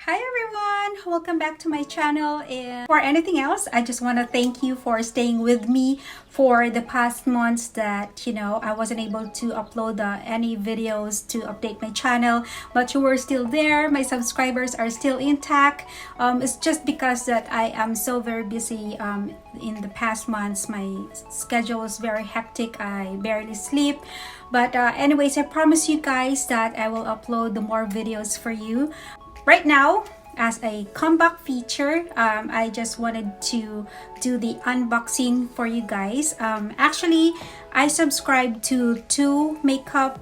Hi everyone! Welcome back to my channel, and for anything else, I just want to thank you for staying with me for the past months that I wasn't able to upload any videos to update my channel, but you were still there. My subscribers are still intact. It's just because that I am so very busy in the past months. My schedule is very hectic. I barely sleep, but anyways, I promise you guys that I will upload the more videos for you. Right now, as a comeback feature, I just wanted to do the unboxing for you guys. Actually, I subscribe to two makeup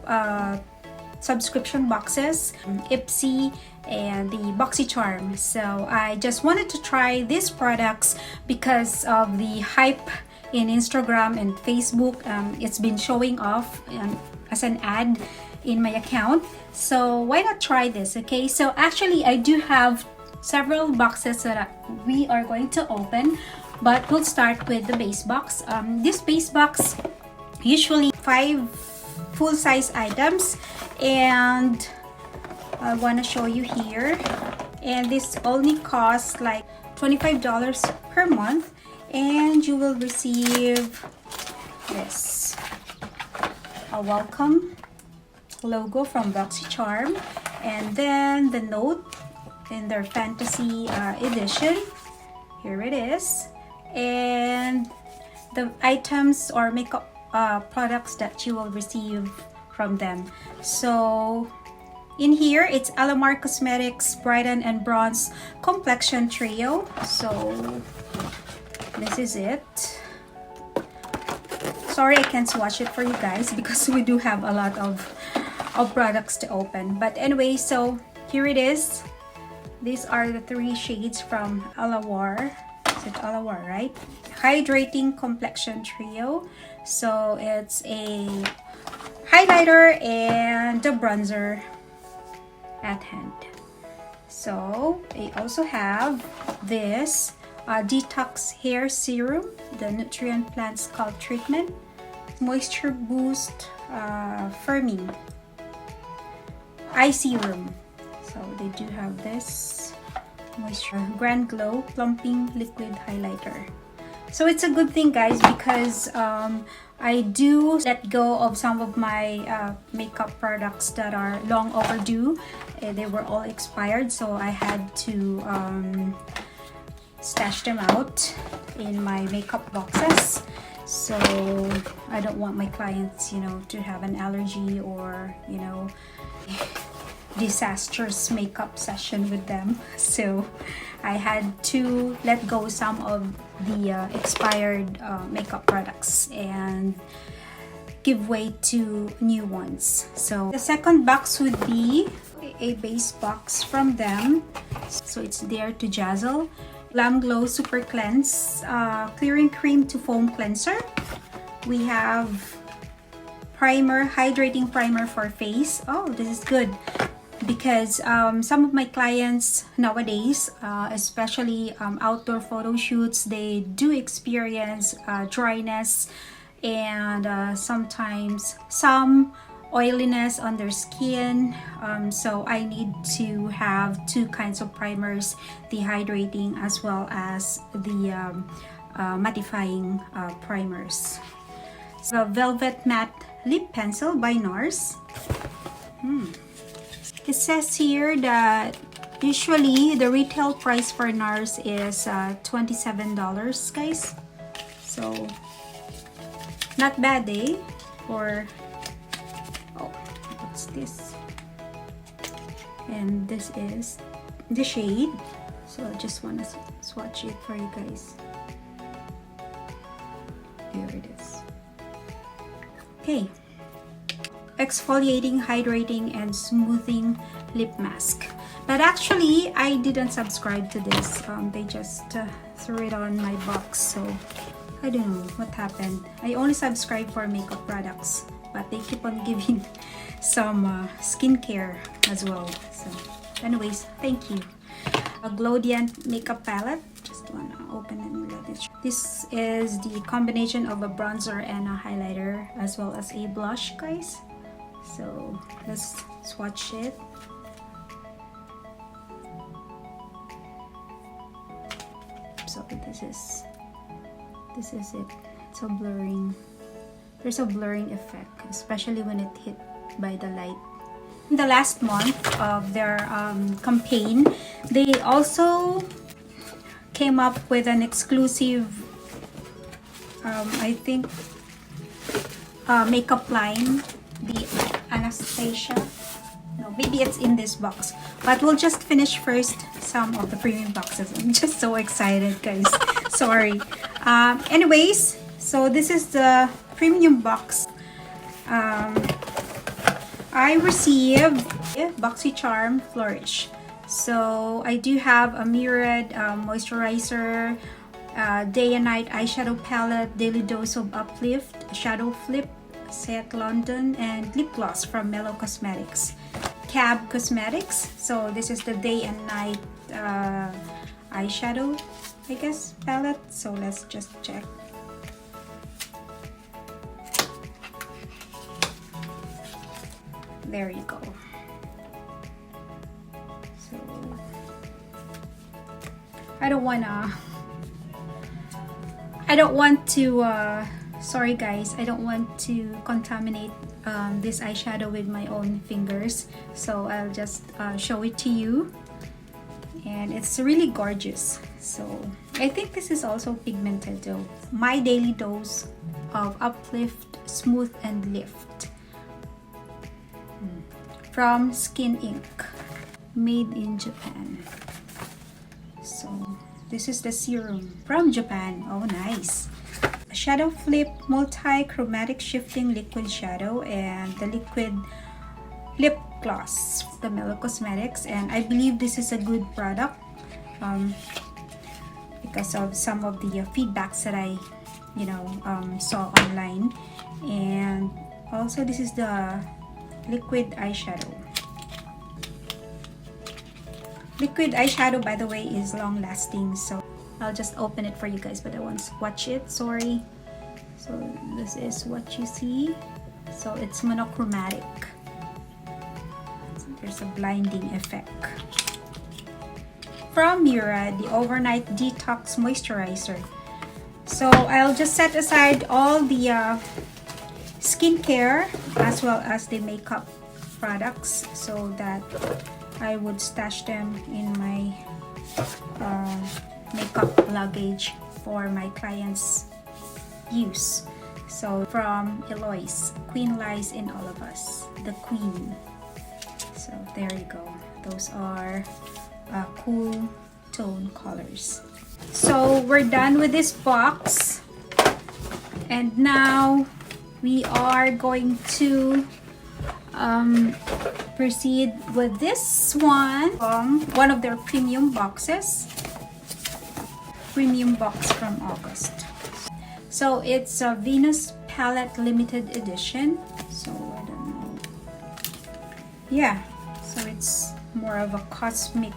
subscription boxes, Ipsy and the Boxycharm. So I just wanted to try these products because of the hype in Instagram and Facebook. It's been showing off as an ad in my account, so why not try this? Okay, so actually I do have several boxes that we are going to open, but we'll start with the base box. This base box usually 5 full-size items, and I want to show you here, and this only costs like $25 per month, and you will receive this, a welcome logo from Boxycharm, and then the note in their fantasy edition. Here it is, and the items or makeup products that you will receive from them. So in here, it's Alamar Cosmetics Brighten and Bronze Complexion Trio. So this is it. Sorry I can't swatch it for you guys because we do have a lot of products to open, but anyway, so here it is. These are the 3 shades from Alamar. Is it Alamar, right? Hydrating Complexion Trio. So it's a highlighter and the bronzer at hand. So they also have this Detox Hair Serum, the Nutrient Plant Scalp Treatment, Moisture Boost Firming Eye Serum. So they do have this Moisture Grand Glow Plumping Liquid Highlighter. So it's a good thing, guys, because I do let go of some of my makeup products that are long overdue. They were all expired, so I had to stash them out in my makeup boxes. So I don't want my clients, to have an allergy or, disastrous makeup session with them. So I had to let go some of the expired makeup products and give way to new ones. So the second box would be a base box from them. So it's Dare to Dazzle Glam Glow Super Cleanse Clearing Cream to Foam Cleanser. We have primer, hydrating primer for face. Oh, this is good because some of my clients nowadays, especially outdoor photo shoots, they do experience dryness and sometimes some oiliness on their skin. So I need to have 2 kinds of primers, the hydrating as well as the mattifying primers. So Velvet Matte Lip Pencil by NARS. It says here that usually the retail price for NARS is $27, guys. So not bad, eh? Or oh, what's this? And this is the shade. So I just want to swatch it for you guys. Here it is. Okay. Exfoliating, hydrating, and smoothing lip mask. But actually, I didn't subscribe to this. They just threw it on my box, so I don't know what happened. I only subscribe for makeup products, but they keep on giving some skincare as well. So anyways, thank you. A Glowdiant makeup palette. Just wanna open and let it. This is the combination of a bronzer and a highlighter as well as a blush, guys. So let's swatch it. So this is it. It's so blurring. There's a blurring effect, especially when it hit by the light. In the last month of their campaign, they also came up with an exclusive, I think, makeup line, the Anastasia. No, maybe it's in this box, but we'll just finish first some of the premium boxes. I'm just so excited, guys. Sorry. Anyways, so this is the premium box. I received Boxycharm Flourish. So I do have a mirrored moisturizer, day and night eyeshadow palette, daily dose of uplift, shadow flip, set London, and lip gloss from Mellow Cosmetics. Cab Cosmetics. So this is the day and night eyeshadow, I guess, palette. So let's just check. There you go. So I don't want to sorry guys, I don't want to contaminate this eyeshadow with my own fingers, so I'll just show it to you. And it's really gorgeous. So I think this is also pigmented though. My daily dose of uplift, smooth and lift from Skin Inc, made in Japan. So this is the serum from Japan. Oh, nice. A shadow flip multi-chromatic shifting liquid shadow and the liquid lip gloss, the Mellow Cosmetics. And I believe this is a good product because of some of the feedbacks that I saw online. And also this is the liquid eyeshadow. Liquid eyeshadow, by the way, is long lasting, so I'll just open it for you guys, but I won't swatch it, sorry. So this is what you see. So it's monochromatic. So there's a blinding effect. From Mira, the Overnight Detox Moisturizer. So I'll just set aside all the skincare as well as the makeup products so that I would stash them in my makeup luggage for my clients' use. So from Eloise, Queen Lies in All of Us, the Queen. So there you go. Those are cool tone colors. So we're done with this box, and now we are going to proceed with this one of their premium boxes. Premium box from August. So it's a Venus Palette Limited Edition. So I don't know. Yeah, so it's more of a cosmic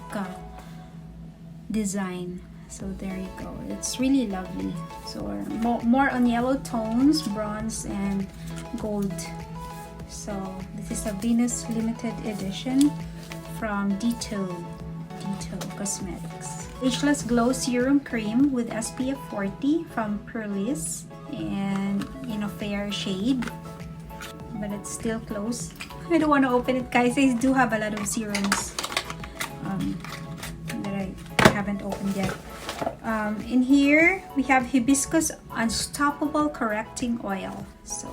design. So there you go. It's really lovely. So more on yellow tones, bronze and gold. So this is a Venus Limited Edition from Decay Cosmetics. Ageless Glow Serum Cream with SPF 40 from Perlis, and in a fair shade, but it's still closed. I don't want to open it, guys. I do have a lot of serums that I haven't opened yet. In here we have Hibiscus Unstoppable Correcting Oil. So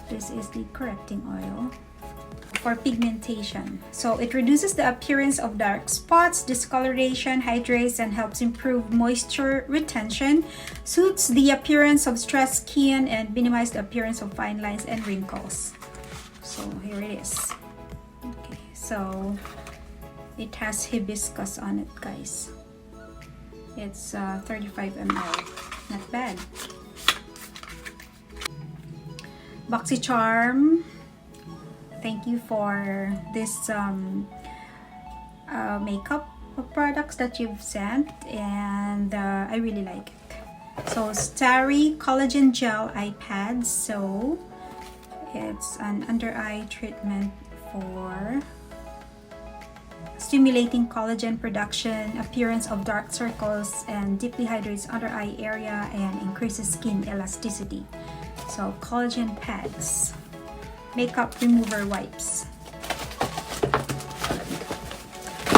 this is the correcting oil for pigmentation. So it reduces the appearance of dark spots, discoloration, hydrates, and helps improve moisture retention, suits the appearance of stressed skin, and minimize the appearance of fine lines and wrinkles. So here it is. Okay, so it has hibiscus on it, guys. It's 35 ml. Not bad. Boxycharm, thank you for this makeup products that you've sent, and I really like it. So Starry Collagen Gel Eye Pads. So it's an under eye treatment for stimulating collagen production, appearance of dark circles, and deeply hydrates under eye area and increases skin elasticity. So collagen pads, makeup remover wipes.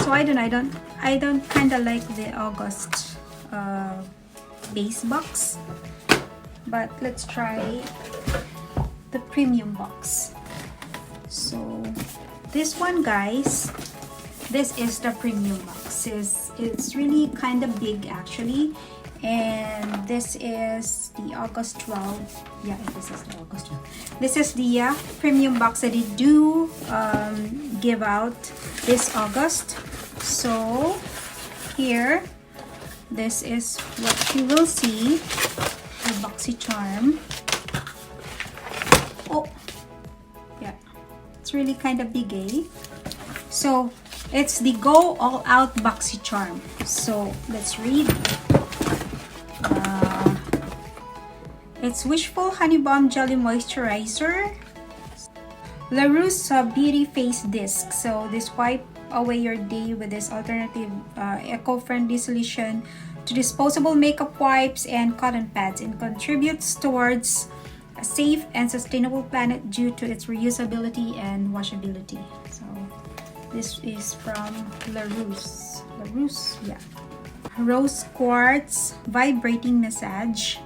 So I don't kind of like the August base box, but let's try the premium box. So this one, guys, this is the premium box. It's really kind of big actually, and this is the August 12. Yeah, this is the August 12. This is the premium box that they do give out this August. So here, this is what you will see, the Boxycharm. Oh, yeah, it's really kind of big, eh? So it's the Go All Out Boxycharm. So let's read. It's Wishful Honey Bomb Jelly Moisturizer, La Rousse Beauty Face Disc. So this wipe away your day with this alternative eco-friendly solution to disposable makeup wipes and cotton pads, and contributes towards a safe and sustainable planet due to its reusability and washability. So this is from La Rousse. La Rousse, yeah. Rose Quartz Vibrating Massage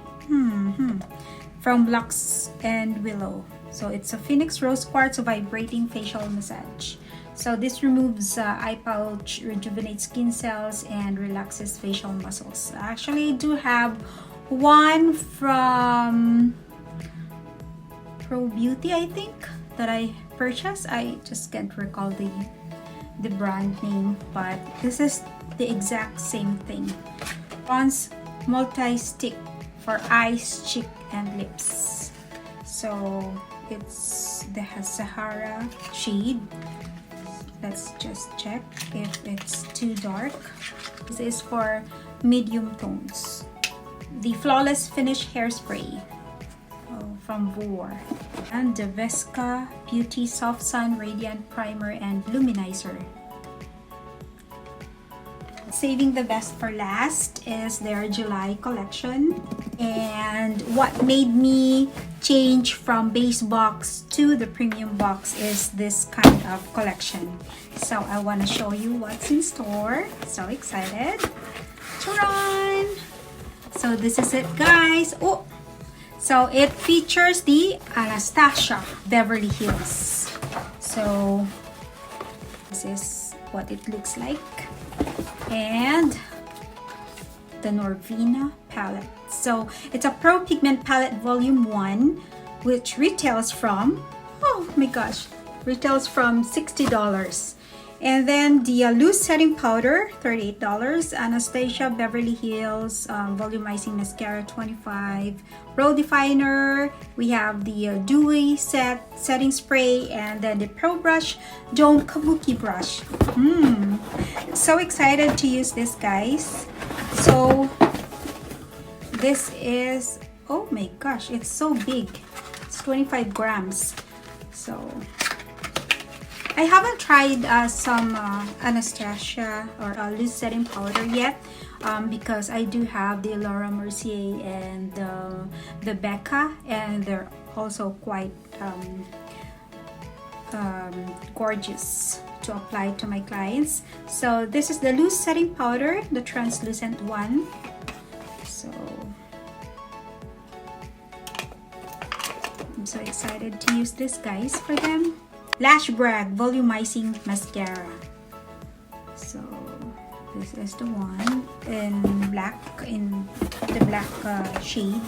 from Lux and Willow. So it's a Phoenix Rose Quartz Vibrating Facial Massage. So this removes eye pouch, rejuvenates skin cells, and relaxes facial muscles. I actually do have one from Pro Beauty, I think, that I purchased. I just can't recall the brand name, but this is the exact same thing. Bronze multi-stick for eyes, cheek, and lips. So it's the Sahara shade. Let's just check if it's too dark. This is for medium tones. The Flawless Finish Hairspray from Vor. And the Vesca Beauty Soft Sun Radiant Primer and Luminizer. Saving the best for last is their July collection. And what made me change from base box to the premium box is this kind of collection. So I want to show you what's in store. So excited. Ta-da! So this is it, guys. Oh, so it features the Anastasia Beverly Hills. So this is what it looks like. And the Norvina palette. So it's a Pro Pigment Palette Volume 1, which retails from, oh my gosh, retails from $60. And then the loose setting powder, $38. Anastasia Beverly Hills volumizing mascara, $25. Brow definer, we have the dewy setting spray, and then the Pro Brush Dome Kabuki brush. So excited to use this, guys. So this is, oh my gosh, it's so big. It's 25 grams. So I haven't tried some Anastasia or loose setting powder yet, because I do have the Laura Mercier and the Becca, and they're also quite gorgeous to apply to my clients. So this is the loose setting powder, the translucent one. So I'm so excited to use this, guys, for them. Lash Brag Volumizing Mascara. So this is the one in black, in the black shade.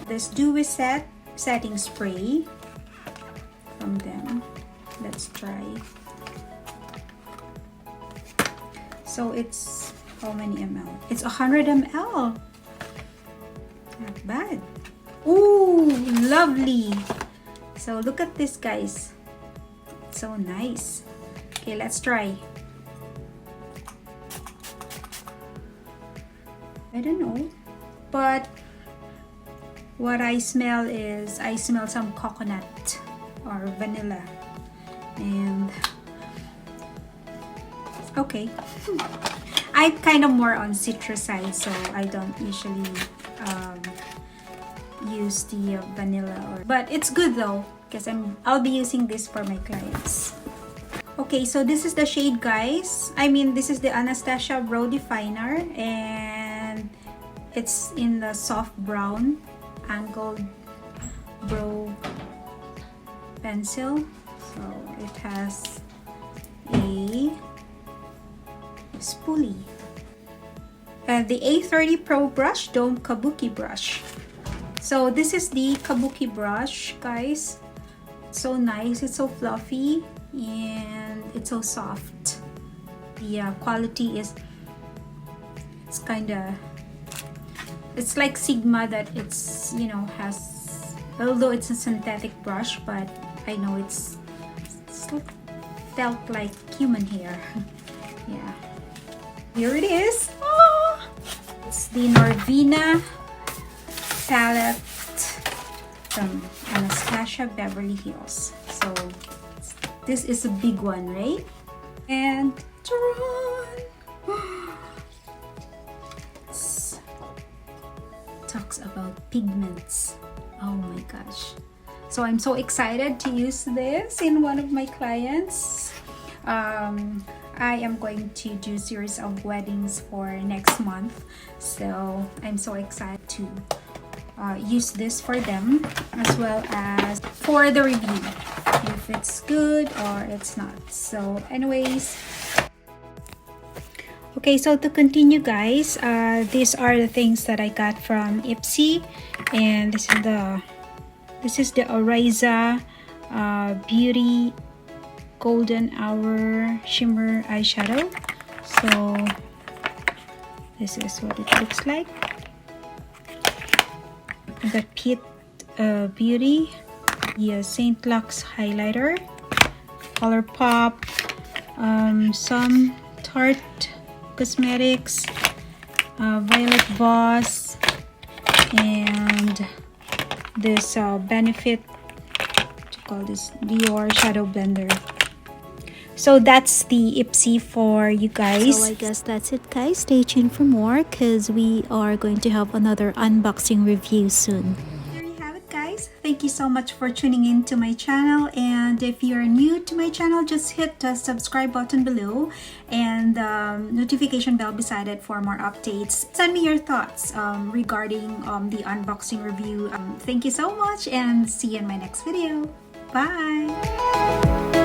This Dewy setting spray from them. Let's try. So it's how many ml? It's 100 ml. Not bad. Ooh, lovely. So look at this, guys. It's so nice. Okay, let's try. I don't know, but what I smell is, I smell some coconut or vanilla, and Okay. I'm kind of more on citrus side, so I don't usually use the vanilla, but it's good though because I'll be using this for my clients. Okay, so this is the shade, guys. I mean, this is the Anastasia Brow Definer, and it's in the soft brown angled brow pencil. So it has a spoolie. The A30 Pro brush, Dome Kabuki brush. So this is the Kabuki brush, guys. It's so nice, it's so fluffy, and it's so soft. The quality is, it's like Sigma, that it's, you know, has, although it's a synthetic brush, but I know it's felt like human hair. Yeah, here it is. Oh, it's the Norvina palette from Anastasia Beverly Hills. So this is a big one, right? And talks about pigments. Oh my gosh. So I'm so excited to use this in one of my clients. I am going to do series of weddings for next month, so I'm so excited to use this for them, as well as for the review, if it's good or it's not. So anyways, okay, so to continue, guys, these are the things that I got from Ipsy, and this is the Oriza Beauty Golden Hour Shimmer Eyeshadow. So this is what it looks like. The Pit Beauty, the Saint Lux highlighter, ColourPop, some Tarte Cosmetics, Violet Voss, and this Benefit, what you call this, Dior Shadow Blender. So that's the Ipsy for you guys. So I guess that's it, guys. Stay tuned for more because we are going to have another unboxing review soon. There you have it, guys. Thank you so much for tuning in to my channel, and if you're new to my channel, just hit the subscribe button below and notification bell beside it for more updates. Send me your thoughts regarding the unboxing review. Thank you so much, and see you in my next video. Bye.